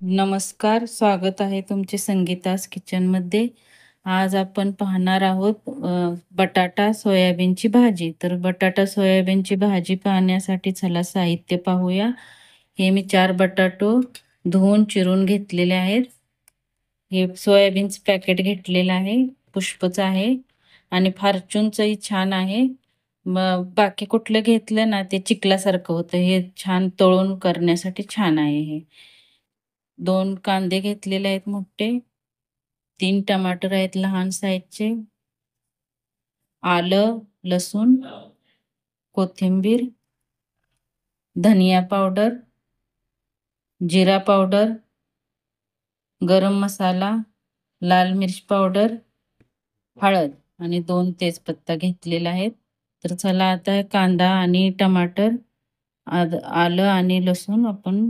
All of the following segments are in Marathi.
नमस्कार, स्वागत आहे तुमचे संगीतास किचनमध्ये. आज आपण पाहणार आहोत बटाटा सोयाबीनची भाजी. तर बटाटा सोयाबीनची भाजी पाहण्यासाठी चला साहित्य पाहूया. हे मी 4 बटाटो धुवून चिरून घेतलेले आहेत. हे सोयाबीनचं पॅकेट घेतलेलं आहे, पुष्पचं आहे आणि फॉर्च्यूनचंही छान आहे. मग बाकी कुठलं घेतलं ना ते चिखलासारखं होतं. हे छान तळून करण्यासाठी छान आहे हे. 2 कांदे घेतलेले आहेत मोठे, 3 टमाटर आहेत लहान साईजचे, आलं, लसूण, कोथिंबीर, धनिया पावडर, जिरा पावडर, गरम मसाला, लाल मिर्च पावडर, हळद आणि 2 तेजपत्ता घेतलेला आहेत. तर चला आता कांदा आणि टमाटर, आलं आणि लसूण आपण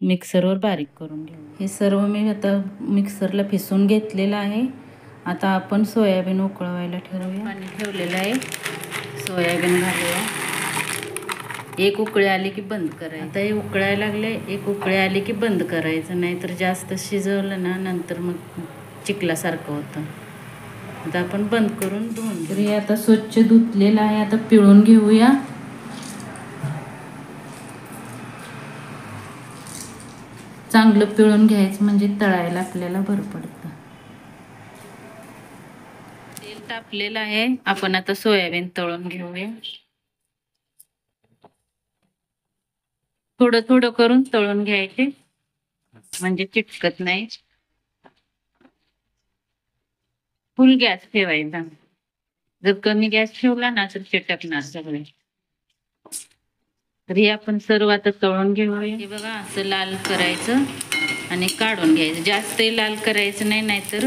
मिक्सरवर बारीक करून घेऊ. हे सर्व मी आता मिक्सरला फिसून घेतलेलं आहे. आता आपण सोयाबीन उकळवायला ठेवूया. पाणी ठेवलेलं आहे, सोयाबीन घालूया. एक उकळी आली की बंद करायचं. आता हे उकळायला लागले, एक उकळी आली की बंद करायचं, नाहीतर जास्त शिजवलं ना नंतर मग चिखलासारखं होतं. आता आपण बंद करून धुवून घेऊ. हे आता स्वच्छ धुतलेलं आहे, आता पिळून घेऊया. चांगलं पिळून घ्यायचं म्हणजे तळायला आपल्याला बरं पडतं. तेल तापलेलं आहे, आपण आता सोयाबीन तळून घेऊया. थोडं थोडं करून तळून घ्यायचे म्हणजे चिटकत नाही. फुल गॅस ठेवायचा. जर कमी गॅस ठेवला ना तर चिटकणार सगळे. तर हे आपण सर्व आता तळून घेऊया. हे बघा असं लाल करायचं आणि काढून घ्यायचं. जास्तही लाल करायचं नाही, नाहीतर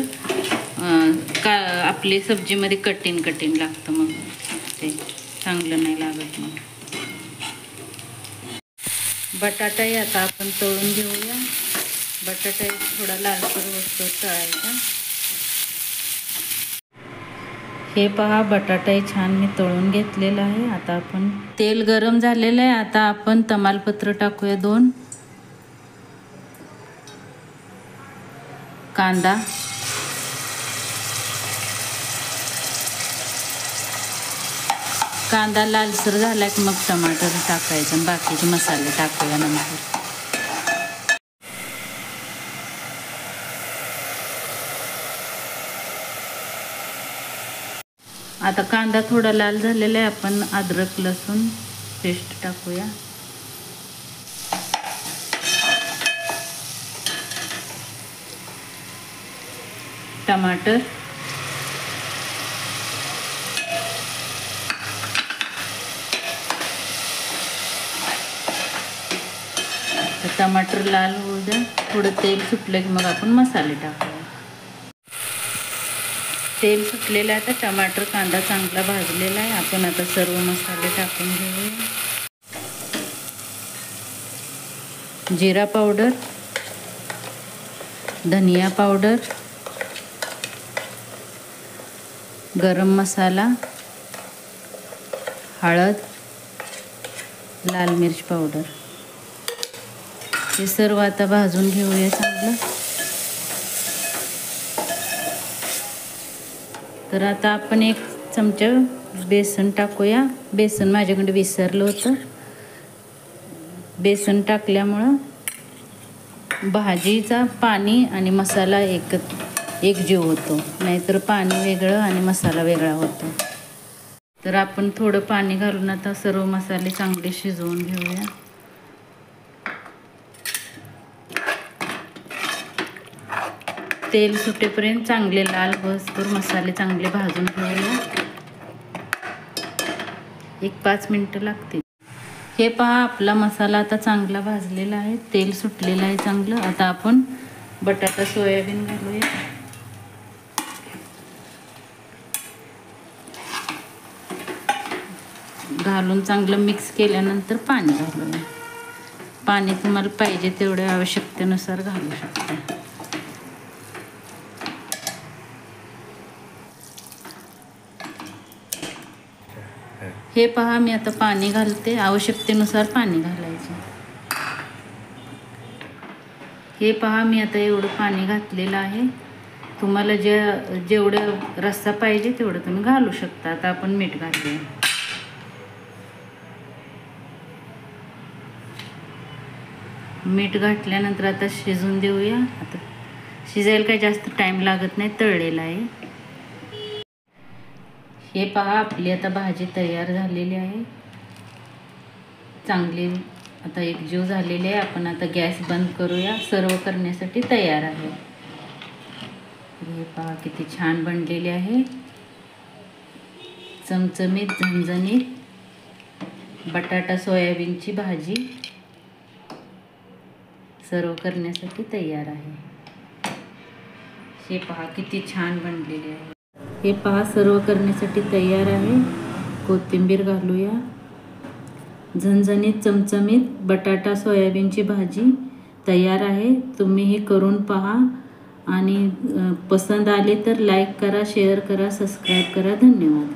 आपली सब्जीमध्ये कठीण लागतं, मग ते चांगलं नाही लागत. मग बटाटाही आता आपण तळून घेऊया. बटाटा थोडा लालसर होतो तळायचा. हे पहा, बटाटाही छान मी तळून घेतलेला आहे. आता आपण तेल गरम झालेलं आहे. आता आपण तमालपत्र टाकूया 2, कांदा, कांदा लालसर झाला की मग टमाटर टाकायचं आणि बाकीचे मसाले टाकूया नंतर. आता कांदा थोडा लाल झालेला आहे, आपण अद्रक लसूण पेस्ट टाकूया. टमाटर, टमाटर लाल होऊ द्या. थोडं तेल सुटलं की मग आपण मसाले टाकूया. तेल सुटलेलं आहे. आता टमाटर कांदा चांगला भाजलेला आहे. आपण आता सर्व मसाले टाकून घेऊया. जिरा पावडर, धनिया पावडर, गरम मसाला, हळद, लाल मिर्च पावडर, हे सर्व आता भाजून घेऊया चांगलं. तर आता आपण 1 चमचा बेसन टाकूया. बेसन माझ्याकडे विसरलं होतं. बेसन टाकल्यामुळं भाजीचा पाणी आणि मसाला एकजीव होतो, नाहीतर पाणी वेगळं आणि मसाला वेगळा होतो. तर आपण थोडं पाणी घालून आता सर्व मसाले चांगले शिजवून घेऊया. तेल सुटेपर्यंत चांगले लाल होईस्तोवर मसाले चांगले भाजून घेऊया. 1-5 मिनिटं लागतील. हे पहा, आपला मसाला आता चांगला भाजलेला आहे, तेल सुटलेलं आहे चांगलं. आता आपण बटाटा सोयाबीन घालूया. घालून चांगलं मिक्स केल्यानंतर पाणी घालूया. पाणी तुम्हाला पाहिजे तेवढ्या आवश्यकतेनुसार घालू शकता. हे पहा, मी आता पाणी घालते. आवश्यकतेनुसार पाणी घालायचं. हे पहा, मी आता एवढं पाणी घातलेलं आहे. तुम्हाला जेवढं रस्सा पाहिजे तेवढं तुम्ही घालू शकता. आता आपण मीठ घालूया. मीठ घातल्यानंतर आता शिजून देऊया. आता शिजायला काही जास्त टाईम लागत नाही, तळलेला आहे. हे पहा, आपली आता भाजी तयार झालेली आहे. चांगली आता एकजीव झालेली आहे. आपण आता गॅस बंद करूया. सर्व करण्यासाठी तयार आहे. हे पहा किती छान बनलेली आहे. चमचमीत झणझणीत बटाटा सोयाबीनची भाजी सर्व करण्यासाठी तयार आहे. हे पहा किती छान बनलेले आहे. हे पहा, सर्व करण्यासाठी तयार आहे. कोथिंबीर घालूया. झणझणीत चमचमीत बटाटा सोयाबीनची भाजी तयार आहे. तुम्ही हे करून पहा आणि पसंत आले तर लाईक करा, शेअर करा, सबस्क्राईब करा. धन्यवाद.